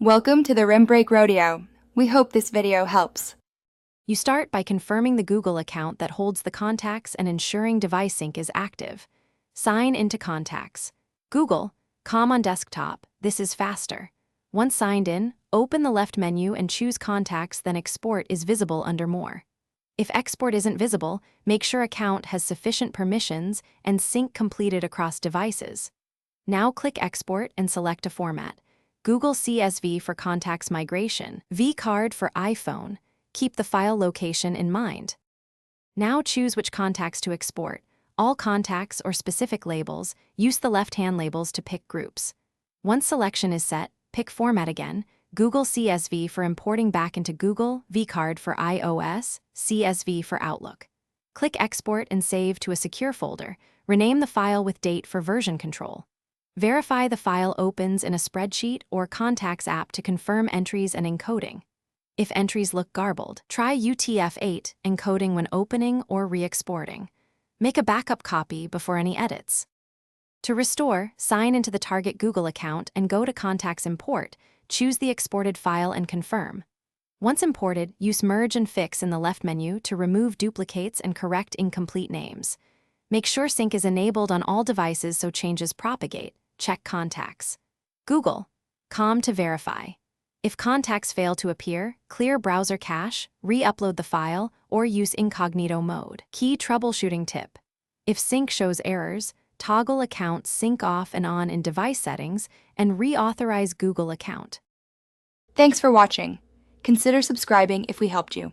Welcome to the Rim Break Rodeo. We hope this video helps. You start by confirming the Google account that holds the contacts and ensuring device sync is active. Sign into contacts. Google, Com on desktop, this is faster. Once signed in, open the left menu and choose Contacts, then Export is visible under More. If Export isn't visible, make sure account has sufficient permissions and sync completed across devices. Now click Export and select a format. Google CSV for contacts migration, vCard for iPhone. Keep the file location in mind. Now choose which contacts to export. All contacts or specific labels, use the left-hand labels to pick groups. Once selection is set, pick Format again, Google CSV for importing back into Google, vCard for iOS, CSV for Outlook. Click Export and save to a secure folder. Rename the file with date for version control. Verify the file opens in a spreadsheet or contacts app to confirm entries and encoding. If entries look garbled, try UTF-8 encoding when opening or re-exporting. Make a backup copy before any edits. To restore, sign into the target Google account and go to Contacts Import, choose the exported file and confirm. Once imported, use Merge and Fix in the left menu to remove duplicates and correct incomplete names. Make sure sync is enabled on all devices so changes propagate. Check Contacts. Google, Com to verify. If contacts fail to appear, clear browser cache, re-upload the file, or use incognito mode. Key troubleshooting tip. If sync shows errors, toggle account sync off and on in device settings and reauthorize Google account. Thanks for watching. Consider subscribing if we helped you.